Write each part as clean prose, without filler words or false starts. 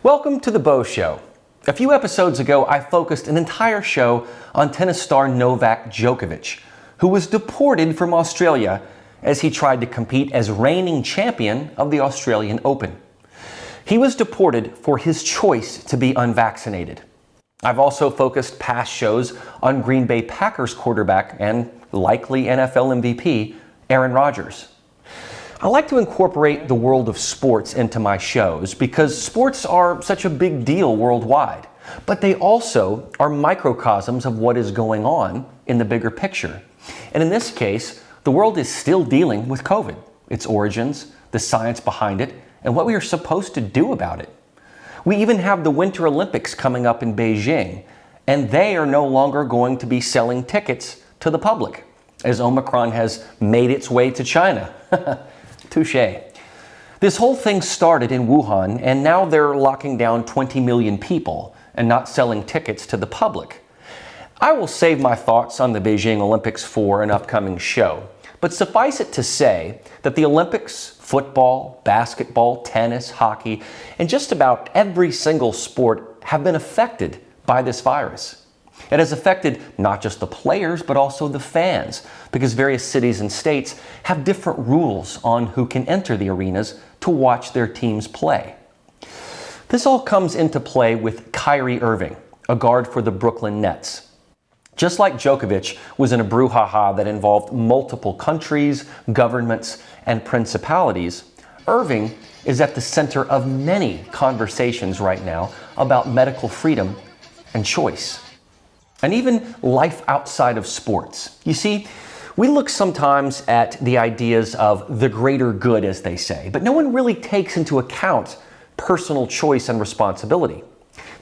Welcome to the Beau Show. A few episodes ago, I focused an entire show on tennis star Novak Djokovic, who was deported from Australia as he tried to compete as reigning champion of the Australian Open. He was deported for his choice to be unvaccinated. I've also focused past shows on Green Bay Packers quarterback and likely NFL MVP, Aaron Rodgers. I like to incorporate the world of sports into my shows because sports are such a big deal worldwide, but they also are microcosms of what is going on in the bigger picture. And in this case, the world is still dealing with COVID, its origins, the science behind it, and what we are supposed to do about it. We even have the Winter Olympics coming up in Beijing, and they are no longer going to be selling tickets to the public, as Omicron has made its way to China. Touché. This whole thing started in Wuhan, and now they're locking down 20 million people and not selling tickets to the public. I will save my thoughts on the Beijing Olympics for an upcoming show, but suffice it to say that the Olympics, football, basketball, tennis, hockey, and just about every single sport have been affected by this virus. It has affected not just the players, but also the fans, because various cities and states have different rules on who can enter the arenas to watch their teams play. This all comes into play with Kyrie Irving, a guard for the Brooklyn Nets. Just like Djokovic was in a brouhaha that involved multiple countries, governments, and principalities, Irving is at the center of many conversations right now about medical freedom and choice. And even life outside of sports. You see, we look sometimes at the ideas of the greater good, as they say, but no one really takes into account personal choice and responsibility.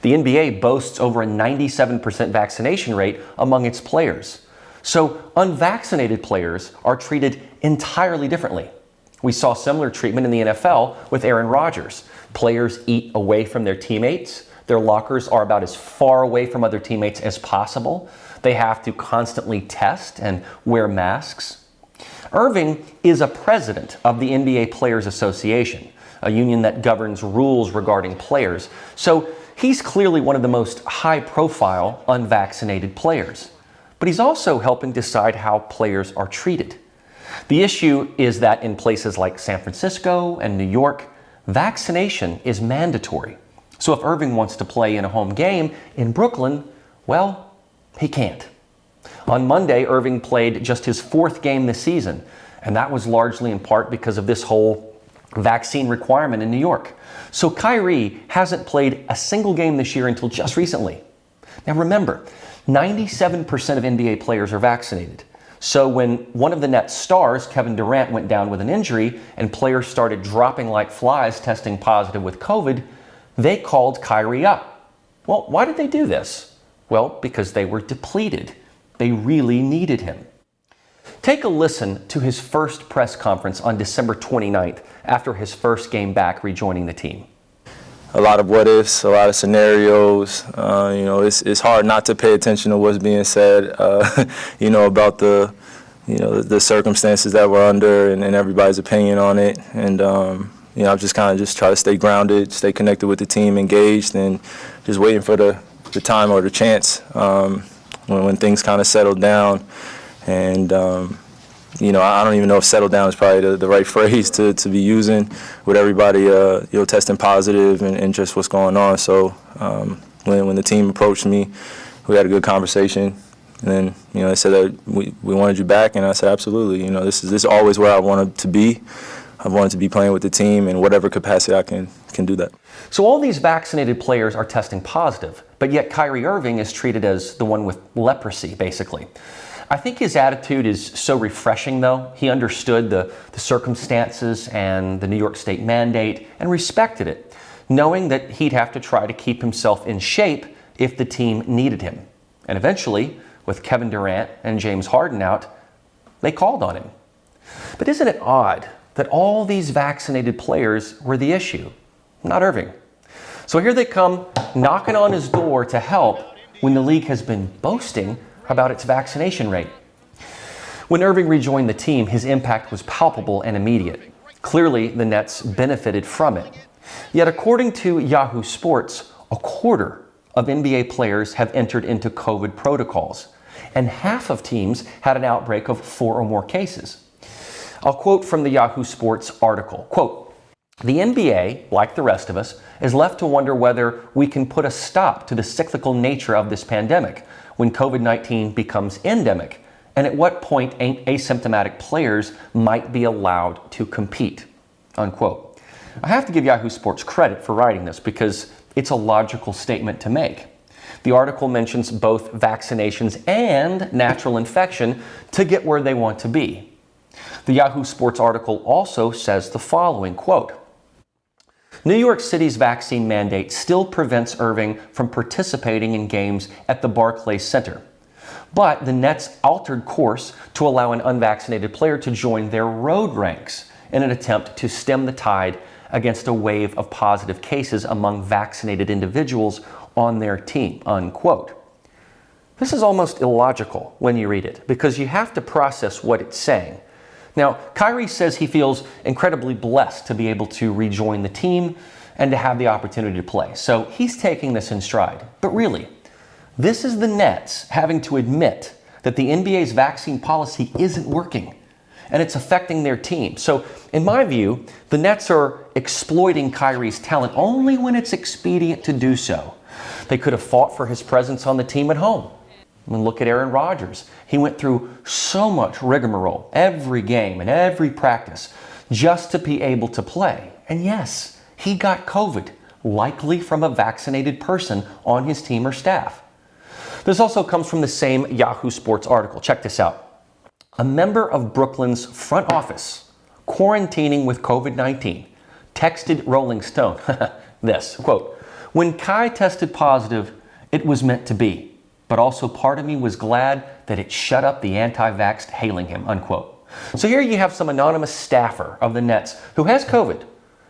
The NBA boasts over a 97% vaccination rate among its players. So unvaccinated players are treated entirely differently. We saw similar treatment in the NFL with Aaron Rodgers. Players eat away from their teammates. Their lockers are about as far away from other teammates as possible. They have to constantly test and wear masks. Irving is a president of the NBA Players Association, a union that governs rules regarding players. So he's clearly one of the most high-profile unvaccinated players. But he's also helping decide how players are treated. The issue is that in places like San Francisco and New York, vaccination is mandatory. So if Irving wants to play in a home game in Brooklyn, well, he can't. On Monday, Irving played just his fourth game this season, and that was largely in part because of this whole vaccine requirement in New York. So Kyrie hasn't played a single game this year until just recently. Now remember, 97% of NBA players are vaccinated. So when one of the Nets stars, Kevin Durant, went down with an injury and players started dropping like flies testing positive with COVID, they called Kyrie up. Well, why did they do this? Well, because they were depleted. They really needed him. Take a listen to his first press conference on December 29th after his first game back rejoining the team. A lot of what ifs, a lot of scenarios. It's hard not to pay attention to what's being said, about the circumstances that we're under and everybody's opinion on it. And, I've just kind of just try to stay grounded, stay connected with the team, engaged, and just waiting for the time or the chance when things kind of settle down. And, I don't even know if settle down is probably the right phrase to be using with everybody, testing positive and just what's going on. So when the team approached me, we had a good conversation. And then, they said that we wanted you back, and I said, absolutely. This is always where I wanted to be. I wanted to be playing with the team in whatever capacity I can do that. So all these vaccinated players are testing positive, but yet Kyrie Irving is treated as the one with leprosy, basically. I think his attitude is so refreshing, though. He understood the circumstances and the New York State mandate and respected it, knowing that he'd have to try to keep himself in shape if the team needed him. And eventually, with Kevin Durant and James Harden out, they called on him. But isn't it odd that all these vaccinated players were the issue, not Irving? So here they come knocking on his door to help when the league has been boasting about its vaccination rate. When Irving rejoined the team, his impact was palpable and immediate. Clearly, the Nets benefited from it. Yet according to Yahoo Sports, a quarter of NBA players have entered into COVID protocols, and half of teams had an outbreak of 4 or more cases. I'll quote from the Yahoo Sports article, quote, "The NBA, like the rest of us, is left to wonder whether we can put a stop to the cyclical nature of this pandemic when COVID-19 becomes endemic, and at what point asymptomatic players might be allowed to compete," unquote. I have to give Yahoo Sports credit for writing this because it's a logical statement to make. The article mentions both vaccinations and natural infection to get where they want to be. The Yahoo Sports article also says the following, quote, "New York City's vaccine mandate still prevents Irving from participating in games at the Barclays Center. But the Nets altered course to allow an unvaccinated player to join their road ranks in an attempt to stem the tide against a wave of positive cases among vaccinated individuals on their team," unquote. This is almost illogical when you read it because you have to process what it's saying. Now, Kyrie says he feels incredibly blessed to be able to rejoin the team and to have the opportunity to play. So he's taking this in stride. But really, this is the Nets having to admit that the NBA's vaccine policy isn't working and it's affecting their team. So in my view, the Nets are exploiting Kyrie's talent only when it's expedient to do so. They could have fought for his presence on the team at home. I mean, look at Aaron Rodgers. He went through so much rigmarole every game and every practice just to be able to play. And yes, he got COVID, likely from a vaccinated person on his team or staff. This also comes from the same Yahoo Sports article. Check this out. A member of Brooklyn's front office, quarantining with COVID-19, texted Rolling Stone this, quote, "When Kai tested positive, it was meant to be. But also part of me was glad that it shut up the anti-vaxxed hailing him," unquote. So here you have some anonymous staffer of the Nets who has COVID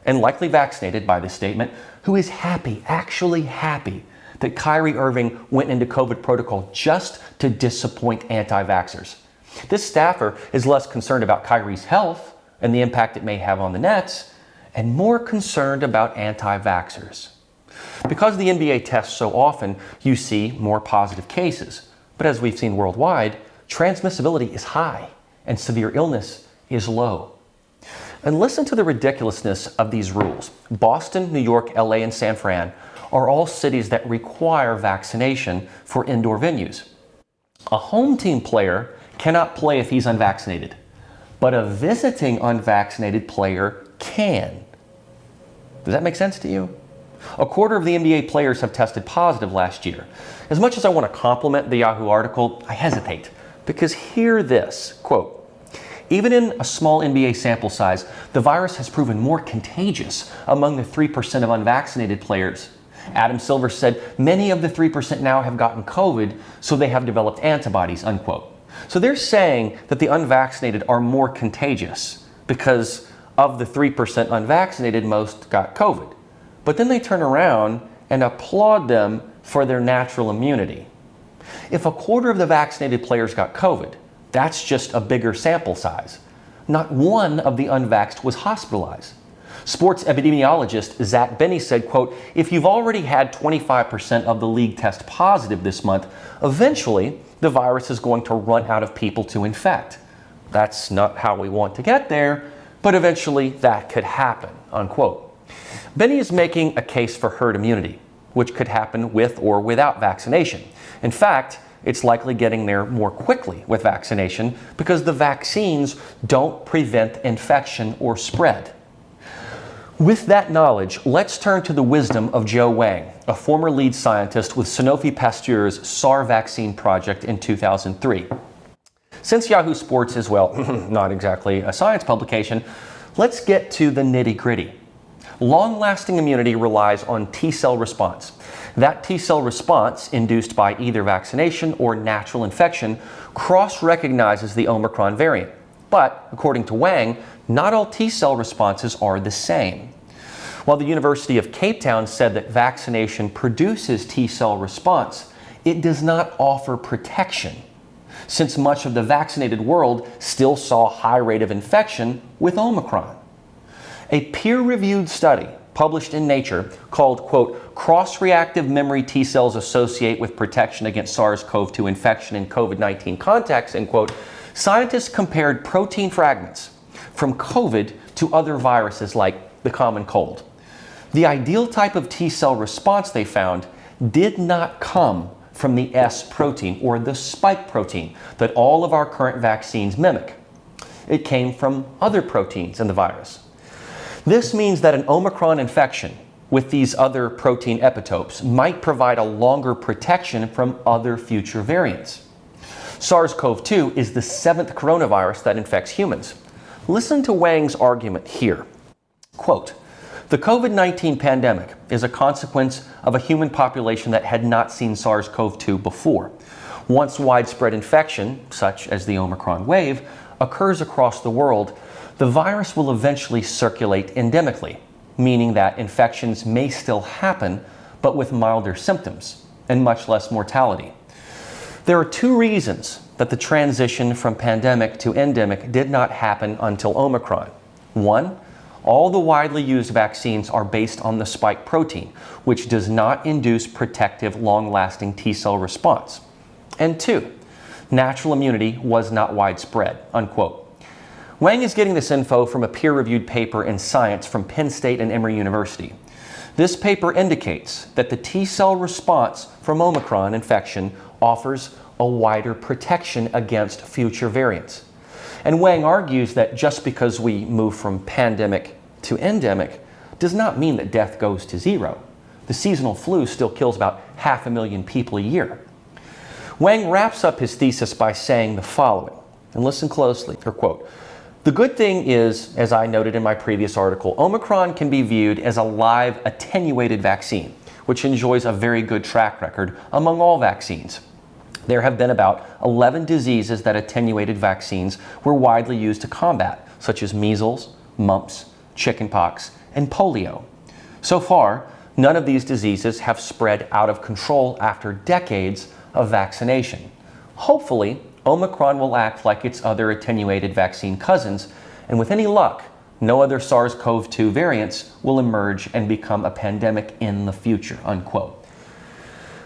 and likely vaccinated by this statement, who is happy, actually happy, that Kyrie Irving went into COVID protocol just to disappoint anti-vaxxers. This staffer is less concerned about Kyrie's health and the impact it may have on the Nets, and more concerned about anti-vaxxers. Because the NBA tests so often, you see more positive cases. But as we've seen worldwide, transmissibility is high and severe illness is low. And listen to the ridiculousness of these rules. Boston, New York, LA, and San Fran are all cities that require vaccination for indoor venues. A home team player cannot play if he's unvaccinated, but a visiting unvaccinated player can. Does that make sense to you? A quarter of the NBA players have tested positive last year. As much as I want to compliment the Yahoo article, I hesitate, because hear this, quote, "Even in a small NBA sample size, the virus has proven more contagious among the 3% of unvaccinated players. Adam Silver said many of the 3% now have gotten COVID, so they have developed antibodies," unquote. So they're saying that the unvaccinated are more contagious because of the 3% unvaccinated, most got COVID. But then they turn around and applaud them for their natural immunity. If a quarter of the vaccinated players got COVID, that's just a bigger sample size. Not one of the unvaxxed was hospitalized. Sports epidemiologist Zach Benny said, quote, "If you've already had 25% of the league test positive this month, eventually the virus is going to run out of people to infect. That's not how we want to get there, but eventually that could happen," unquote. Benny is making a case for herd immunity, which could happen with or without vaccination. In fact, it's likely getting there more quickly with vaccination because the vaccines don't prevent infection or spread. With that knowledge, let's turn to the wisdom of Joe Wang, a former lead scientist with Sanofi Pasteur's SARS vaccine project in 2003. Since Yahoo Sports is, well, not exactly a science publication, let's get to the nitty-gritty. Long-lasting immunity relies on T-cell response. That T-cell response, induced by either vaccination or natural infection, cross-recognizes the Omicron variant. But, according to Wang, not all T-cell responses are the same. While the University of Cape Town said that vaccination produces T-cell response, it does not offer protection, since much of the vaccinated world still saw a high rate of infection with Omicron. A peer-reviewed study published in Nature called, quote, cross-reactive memory T cells associate with protection against SARS-CoV-2 infection in COVID-19 contexts, end quote, scientists compared protein fragments from COVID to other viruses like the common cold. The ideal type of T cell response they found did not come from the S protein or the spike protein that all of our current vaccines mimic. It came from other proteins in the virus. This means that an Omicron infection with these other protein epitopes might provide a longer protection from other future variants. SARS-CoV-2 is the 7th coronavirus that infects humans. Listen to Wang's argument here. Quote, the COVID-19 pandemic is a consequence of a human population that had not seen SARS-CoV-2 before. Once widespread infection, such as the Omicron wave, occurs across the world, the virus will eventually circulate endemically, meaning that infections may still happen, but with milder symptoms and much less mortality. There are two reasons that the transition from pandemic to endemic did not happen until Omicron. One, all the widely used vaccines are based on the spike protein, which does not induce protective, long-lasting T-cell response. And two, natural immunity was not widespread, unquote. Wang is getting this info from a peer-reviewed paper in Science from Penn State and Emory University. This paper indicates that the T-cell response from Omicron infection offers a wider protection against future variants. And Wang argues that just because we move from pandemic to endemic does not mean that death goes to zero. The seasonal flu still kills about 500,000 people a year. Wang wraps up his thesis by saying the following, and listen closely, or quote, the good thing is, as I noted in my previous article, Omicron can be viewed as a live attenuated vaccine, which enjoys a very good track record among all vaccines. There have been about 11 diseases that attenuated vaccines were widely used to combat, such as measles, mumps, chickenpox, and polio. So far, none of these diseases have spread out of control after decades of vaccination. Hopefully, Omicron will act like its other attenuated vaccine cousins, and with any luck, no other SARS-CoV-2 variants will emerge and become a pandemic in the future, unquote.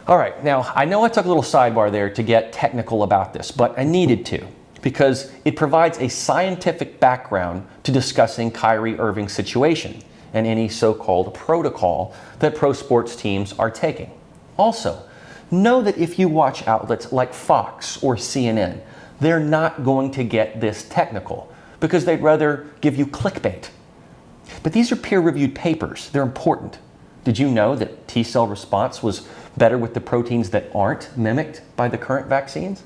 All right, now I know I took a little sidebar there to get technical about this, but I needed to because it provides a scientific background to discussing Kyrie Irving's situation and any so-called protocol that pro sports teams are taking. Also, know that if you watch outlets like Fox or CNN, they're not going to get this technical because they'd rather give you clickbait. But these are peer-reviewed papers. They're important. Did you know that T-cell response was better with the proteins that aren't mimicked by the current vaccines?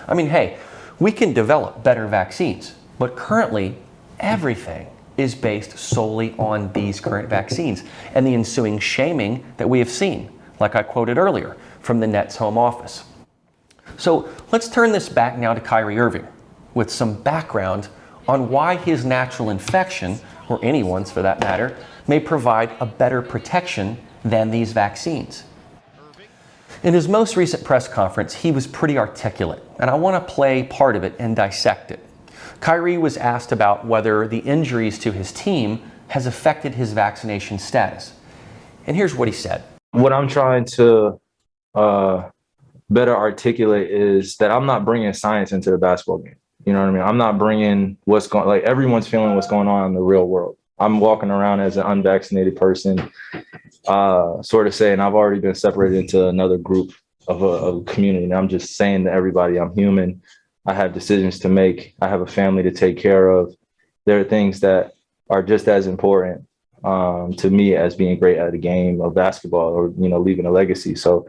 I mean, hey, we can develop better vaccines, but currently everything is based solely on these current vaccines and the ensuing shaming that we have seen, like I quoted earlier, from the Nets home office. So let's turn this back now to Kyrie Irving with some background on why his natural infection, or anyone's for that matter, may provide a better protection than these vaccines. In his most recent press conference, he was pretty articulate, and I want to play part of it and dissect it. Kyrie was asked about whether the injuries to his team has affected his vaccination status. And here's what he said. What I'm trying to better articulate is that I'm not bringing science into the basketball game. You know what I mean? I'm not bringing what's going, like everyone's feeling what's going on in the real world. I'm walking around as an unvaccinated person, sort of saying I've already been separated into another group of a community. And I'm just saying to everybody, I'm human. I have decisions to make. I have a family to take care of. There are things that are just as important to me as being great at a game of basketball or, you know, leaving a legacy. So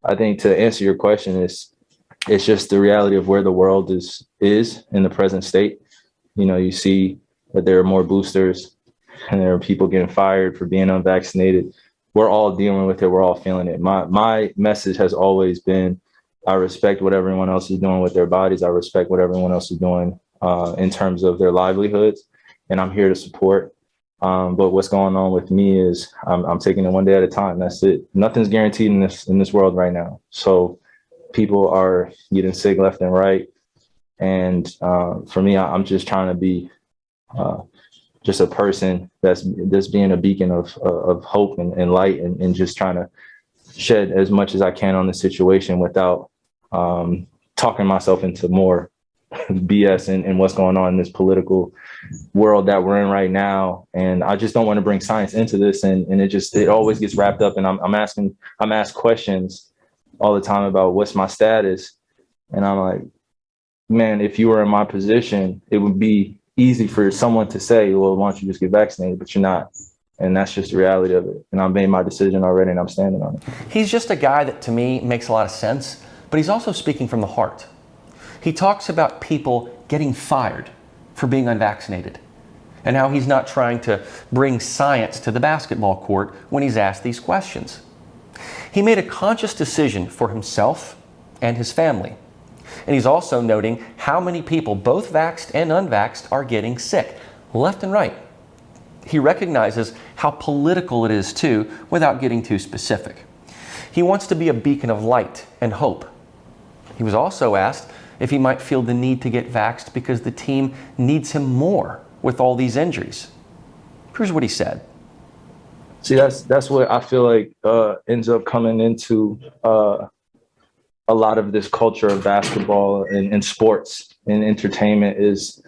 I think to answer your question it's just the reality of where the world is in the present state. You know, you see that there are more boosters and there are people getting fired for being unvaccinated. We're all dealing with it. We're all feeling it. My message has always been, I respect what everyone else is doing with their bodies. I respect what everyone else is doing in terms of their livelihoods, and I'm here to support. But what's going on with me is I'm taking it one day at a time. That's it. Nothing's guaranteed in this world right now. So people are getting sick left and right. And for me, I'm just trying to be just a person that's being a beacon of hope and light, and just trying to shed as much as I can on the situation without talking myself into more BS and what's going on in this political world that we're in right now. And I just don't want to bring science into this, and it always gets wrapped up, and I'm asked questions all the time about what's my status, and I'm like, man, if you were in my position, it would be easy for someone to say, well, why don't you just get vaccinated? But you're not. And that's just the reality of it. And I've made my decision already, and I'm standing on it. He's just a guy that, to me, makes a lot of sense, but he's also speaking from the heart. He talks about people getting fired for being unvaccinated, and how he's not trying to bring science to the basketball court when he's asked these questions. He made a conscious decision for himself and his family. And he's also noting how many people, both vaxxed and unvaxxed, are getting sick, left and right. He recognizes how political it is too, without getting too specific. He wants to be a beacon of light and hope. He was also asked if he might feel the need to get vaxxed because the team needs him more with all these injuries. Here's what he said. See, that's what I feel like ends up coming into a lot of this culture of basketball and sports and entertainment is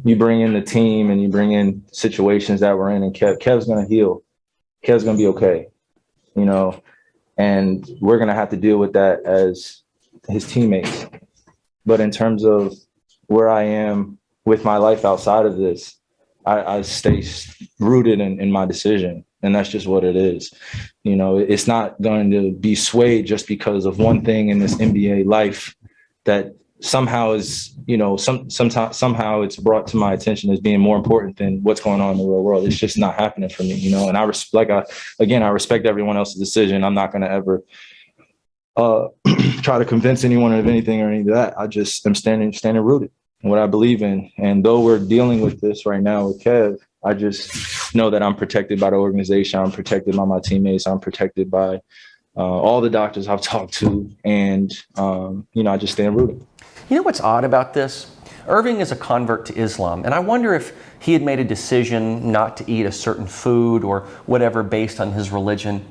you bring in the team and you bring in situations that we're in, and Kev's going to heal. Kev's going to be okay, you know, and we're going to have to deal with that as his teammates. But in terms of where I am with my life outside of this, I stay rooted in my decision. And that's just what it is. You know, it's not going to be swayed just because of one thing in this NBA life that somehow is, you know, somehow it's brought to my attention as being more important than what's going on in the real world. It's just not happening for me, you know. And I respect everyone else's decision. I'm not going to ever try to convince anyone of anything or any of that. I just am standing rooted in what I believe in. And though we're dealing with this right now with Kev, I just know that I'm protected by the organization. I'm protected by my teammates. I'm protected by all the doctors I've talked to. And, you know, I just stand rooted. You know what's odd about this? Irving is a convert to Islam, and I wonder if he had made a decision not to eat a certain food or whatever based on his religion.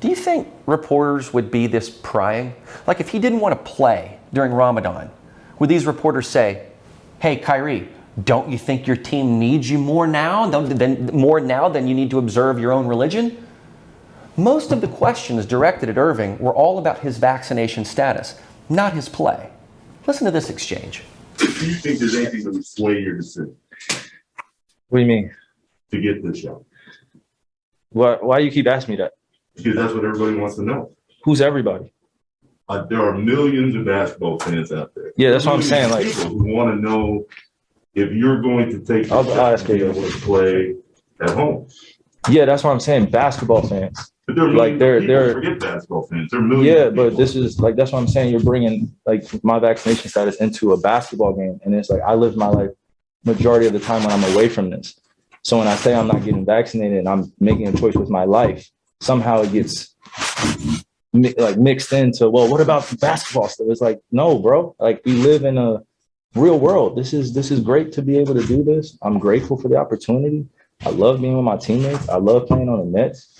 Do you think reporters would be this prying? Like if he didn't want to play during Ramadan, would these reporters say, hey, Kyrie, don't you think your team needs you more now than you need to observe your own religion? Most of the questions directed at Irving were all about his vaccination status, not his play. Listen to this exchange. Do you think there's anything that would sway your decision? What do you mean? To get this shot? Why do you keep asking me that? Because that's what everybody wants to know. Who's everybody? There are millions of basketball fans out there. Yeah, that's what I'm saying. Like, people who want to know if you're going to take the shot to be able to play at home. Yeah, that's what I'm saying. Basketball fans. But there are like they're forget basketball fans. There are millions. Yeah, of people. but this is like that's what I'm saying. You're bringing like my vaccination status into a basketball game, and it's like I live my life majority of the time when I'm away from this. So when I say I'm not getting vaccinated and I'm making a choice with my life, somehow it gets like mixed into, well, what about basketball stuff? It's like, no, bro. Like we live in a real world. This is great to be able to do this. I'm grateful for the opportunity. I love being with my teammates. I love playing on the Nets.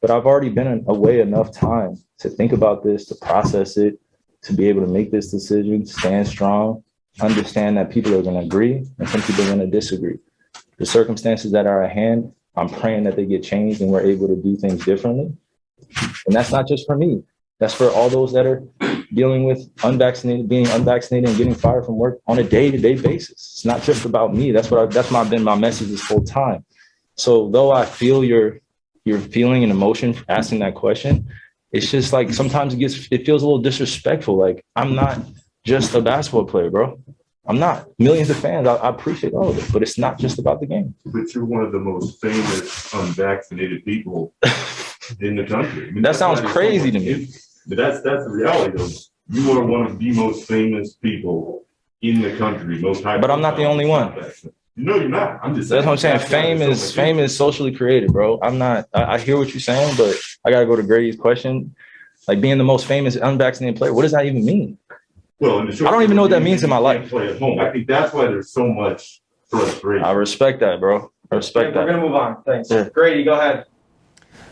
But I've already been away enough time to think about this, to process it, to be able to make this decision, stand strong, understand that people are going to agree and some people are going to disagree. The circumstances that are at hand, I'm praying that they get changed and we're able to do things differently. And that's not just for me. That's for all those that are dealing with being unvaccinated and getting fired from work on a day-to-day basis. It's not just about me. That's been my message this whole time. So though I feel your feeling and emotion for asking that question, it's just like sometimes it feels a little disrespectful. Like I'm not just a basketball player, bro. I'm not. Millions of fans, I appreciate all of it, but it's not just about the game. But you're one of the most famous unvaccinated people in the country. I mean, that sounds crazy to me. But that's the reality though. You are one of the most famous people in the country. But I'm not the only one. No, you're not. I'm just saying. That's what I'm saying. Fame is socially created, bro. I'm not. I hear what you're saying, but I gotta go to Grady's question. Like being the most famous unvaccinated player, what does that even mean? Well, I don't even know what that means in my life. Play at home. I think that's why there's so much frustration. I respect that, bro. I respect that. We're going to move on. Thanks. Yeah. Grady, go ahead.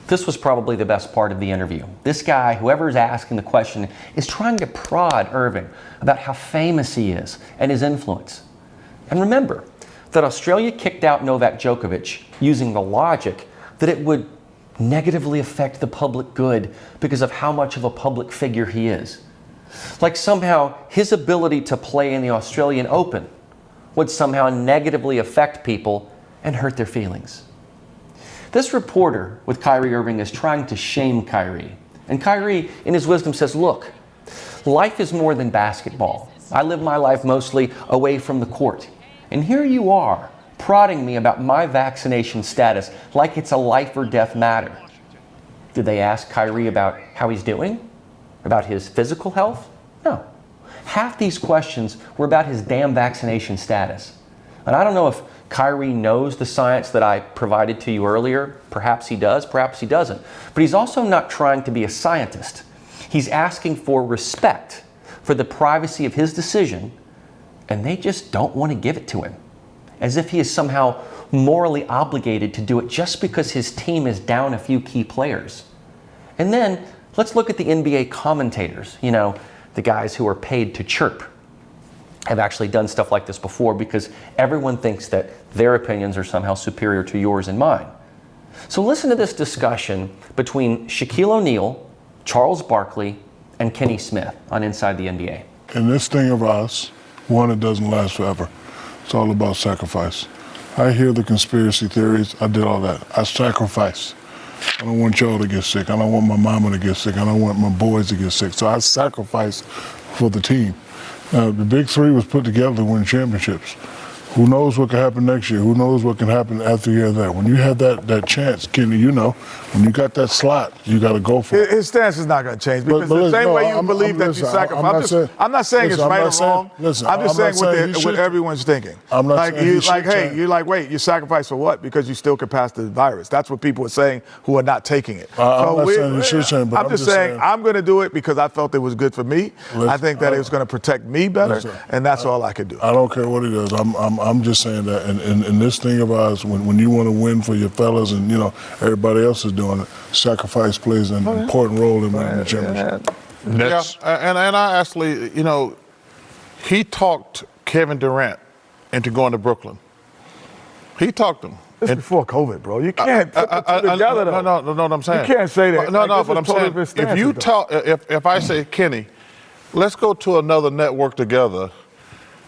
This was probably the best part of the interview. This guy, whoever's asking the question, is trying to prod Irving about how famous he is and his influence. And remember that Australia kicked out Novak Djokovic using the logic that it would negatively affect the public good because of how much of a public figure he is. Like somehow his ability to play in the Australian Open would somehow negatively affect people and hurt their feelings. This reporter with Kyrie Irving is trying to shame Kyrie. And Kyrie, in his wisdom, says, look, life is more than basketball. I live my life mostly away from the court. And here you are, prodding me about my vaccination status like it's a life or death matter. Did they ask Kyrie about how he's doing? About his physical health? No. Half these questions were about his damn vaccination status. And I don't know if Kyrie knows the science that I provided to you earlier. Perhaps he does, perhaps he doesn't. But he's also not trying to be a scientist. He's asking for respect for the privacy of his decision, and they just don't want to give it to him. As if he is somehow morally obligated to do it just because his team is down a few key players. And then let's look at the NBA commentators, you know, the guys who are paid to chirp. Have actually done stuff like this before because everyone thinks that their opinions are somehow superior to yours and mine. So listen to this discussion between Shaquille O'Neal, Charles Barkley, and Kenny Smith on Inside the NBA. In this thing of us, one, it doesn't last forever. It's all about sacrifice. I hear the conspiracy theories. I did all that. I sacrifice. I don't want y'all to get sick. I don't want my mama to get sick. I don't want my boys to get sick. So I sacrifice for the team. The big three was put together to win championships. Who knows what can happen next year? Who knows what can happen after the year of that? When you have that chance, Kenny, you know, when you got that slot, you got to go for it. His stance is not going to change because the same way you believe that you sacrifice. I'm not saying it's right or wrong. I'm just saying what everyone's thinking. I'm not saying you're like, wait, you sacrifice for what? Because you still can pass the virus. That's what people are saying who are not taking it. I'm not saying you should change, but I'm just saying I'm going to do it because I felt it was good for me. I think that it was going to protect me better, and that's all I could do. I don't care what he does. I'm just saying that in this thing of ours, when you want to win for your fellas and, you know, everybody else is doing it, sacrifice plays an important role in winning the championship. Yeah, and I actually, you know, he talked Kevin Durant into going to Brooklyn. He talked him. This is before COVID, bro. You can't put the two together, though. No, what I'm saying. You can't say that. But I'm saying, if you talk, if I say, Kenny, let's go to another network together,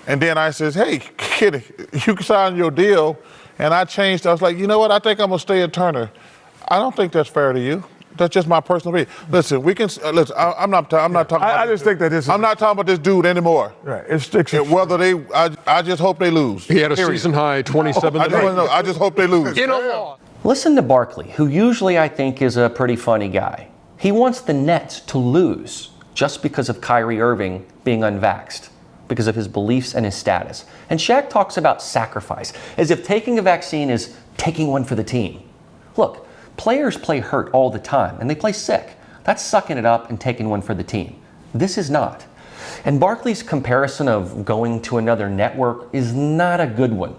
and then I says, hey, Kenny, you can sign your deal, and I changed. I was like, you know what? I think I'm gonna stay at Turner. I don't think that's fair to you. That's just my personal opinion. Listen, we can listen. I'm not talking. I just think that this. I'm not talking about this dude anymore. Right. It's sticks. Whether they, I just hope they lose. He had a season high 27. I just hope they lose. In a law. Listen to Barkley, who usually I think is a pretty funny guy. He wants the Nets to lose just because of Kyrie Irving being unvaxxed, because of his beliefs and his status. And Shaq talks about sacrifice, as if taking a vaccine is taking one for the team. Look, players play hurt all the time, and they play sick. That's sucking it up and taking one for the team. This is not. And Barkley's comparison of going to another network is not a good one.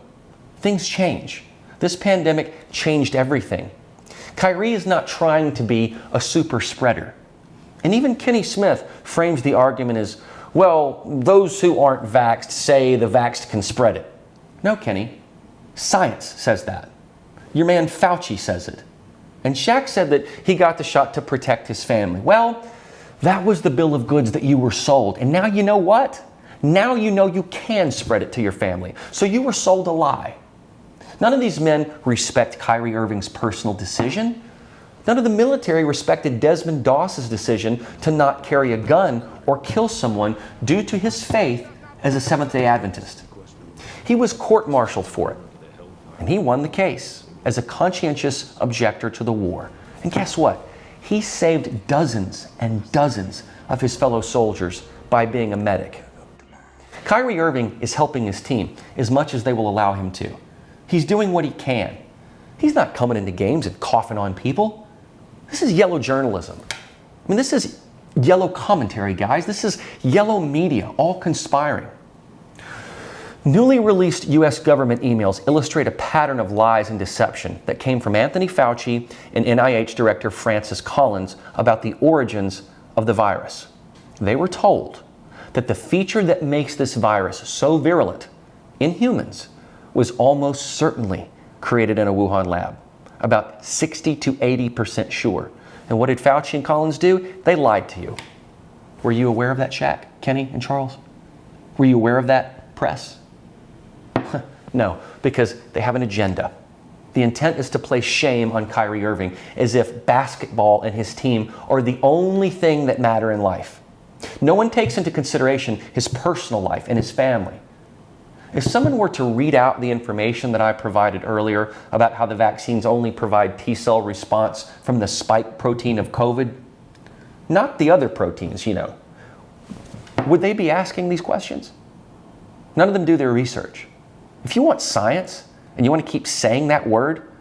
Things change. This pandemic changed everything. Kyrie is not trying to be a super spreader. And even Kenny Smith frames the argument as, well, those who aren't vaxxed say the vaxxed can spread it. No, Kenny. Science says that. Your man Fauci says it. And Shaq said that he got the shot to protect his family. Well, that was the bill of goods that you were sold. And now you know what? Now you know you can spread it to your family. So you were sold a lie. None of these men respect Kyrie Irving's personal decision. None of the military respected Desmond Doss's decision to not carry a gun or kill someone due to his faith as a Seventh-day Adventist. He was court-martialed for it, and he won the case as a conscientious objector to the war. And guess what? He saved dozens and dozens of his fellow soldiers by being a medic. Kyrie Irving is helping his team as much as they will allow him to. He's doing what he can. He's not coming into games and coughing on people. This is yellow journalism. I mean, this is yellow commentary, guys. This is yellow media, all conspiring. Newly released U.S. government emails illustrate a pattern of lies and deception that came from Anthony Fauci and NIH Director Francis Collins about the origins of the virus. They were told that the feature that makes this virus so virulent in humans was almost certainly created in a Wuhan lab, about 60 to 80% sure. And what did Fauci and Collins do? They lied to you. Were you aware of that, Shaq, Kenny, and Charles? Were you aware of that, press? No, because they have an agenda. The intent is to place shame on Kyrie Irving as if basketball and his team are the only thing that matter in life. No one takes into consideration his personal life and his family. If someone were to read out the information that I provided earlier about how the vaccines only provide T-cell response from the spike protein of COVID, not the other proteins, would they be asking these questions? None of them do their research. If you want science and you want to keep saying that word,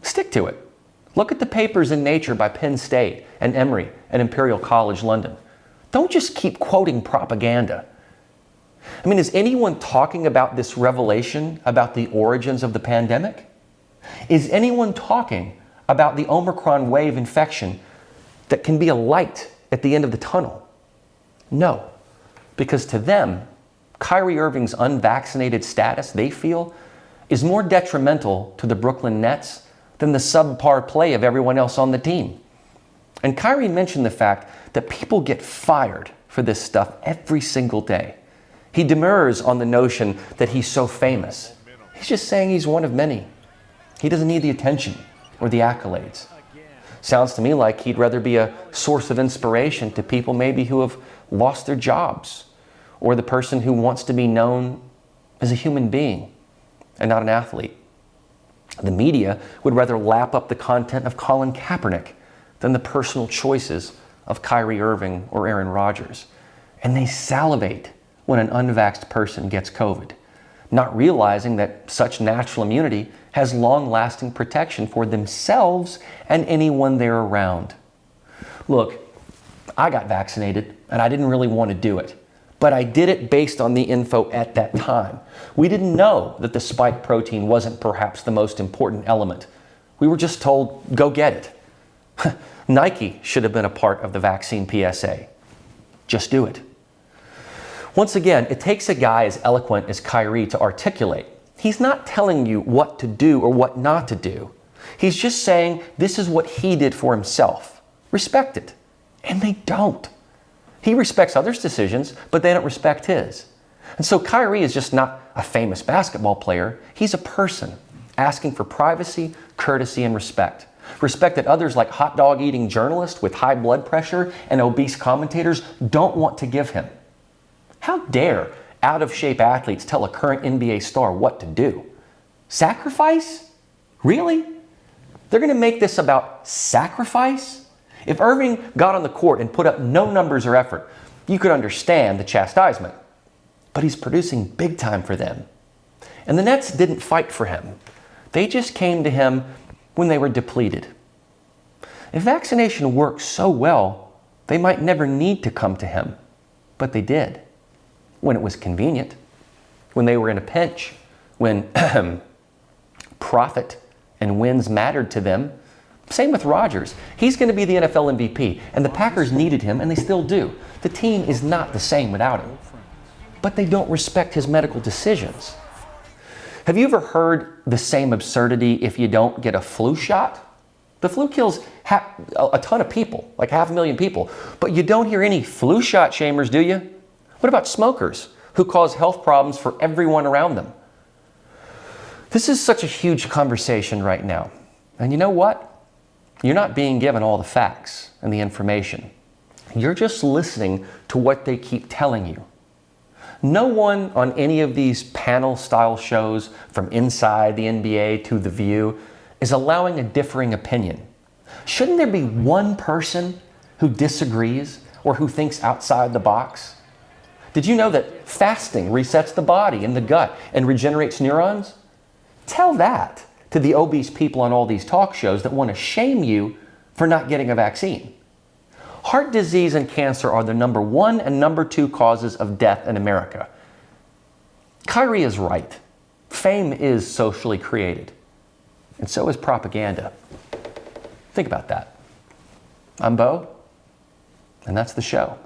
stick to it. Look at the papers in Nature by Penn State and Emory and Imperial College London. Don't just keep quoting propaganda. I mean, is anyone talking about this revelation about the origins of the pandemic? Is anyone talking about the Omicron wave infection that can be a light at the end of the tunnel? No, because to them, Kyrie Irving's unvaccinated status, they feel, is more detrimental to the Brooklyn Nets than the subpar play of everyone else on the team. And Kyrie mentioned the fact that people get fired for this stuff every single day. He demurs on the notion that he's so famous. He's just saying he's one of many. He doesn't need the attention or the accolades. Sounds to me like he'd rather be a source of inspiration to people maybe who have lost their jobs, or the person who wants to be known as a human being and not an athlete. The media would rather lap up the content of Colin Kaepernick than the personal choices of Kyrie Irving or Aaron Rodgers. And they salivate when an unvaxxed person gets COVID, not realizing that such natural immunity has long-lasting protection for themselves and anyone they're around. Look, I got vaccinated and I didn't really want to do it, but I did it based on the info at that time. We didn't know that the spike protein wasn't perhaps the most important element. We were just told, go get it. Nike should have been a part of the vaccine PSA. Just do it. Once again, it takes a guy as eloquent as Kyrie to articulate. He's not telling you what to do or what not to do. He's just saying this is what he did for himself. Respect it. And they don't. He respects others' decisions, but they don't respect his. And so Kyrie is just not a famous basketball player. He's a person asking for privacy, courtesy, and respect. Respect that others like hot dog eating journalists with high blood pressure and obese commentators don't want to give him. How dare out-of-shape athletes tell a current NBA star what to do? Sacrifice? Really? They're going to make this about sacrifice? If Irving got on the court and put up no numbers or effort, you could understand the chastisement. But he's producing big time for them. And the Nets didn't fight for him. They just came to him when they were depleted. If vaccination works so well, they might never need to come to him. But they did. When it was convenient. When they were in a pinch. When profit and wins mattered to them. Same with Rodgers. He's going to be the NFL MVP, and the Packers needed him, and they still do. The team is not the same without him. But they don't respect his medical decisions. Have you ever heard the same absurdity if you don't get a flu shot? The flu kills a ton of people, like 500,000 people, but you don't hear any flu shot shamers, do you? What about smokers who cause health problems for everyone around them? This is such a huge conversation right now. And you know what? You're not being given all the facts and the information. You're just listening to what they keep telling you. No one on any of these panel-style shows, from Inside the NBA to The View, is allowing a differing opinion. Shouldn't there be one person who disagrees or who thinks outside the box? Did you know that fasting resets the body and the gut and regenerates neurons? Tell that to the obese people on all these talk shows that want to shame you for not getting a vaccine. Heart disease and cancer are the number 1 and number 2 causes of death in America. Kyrie is right. Fame is socially created, and so is propaganda. Think about that. I'm Beau, and that's the show.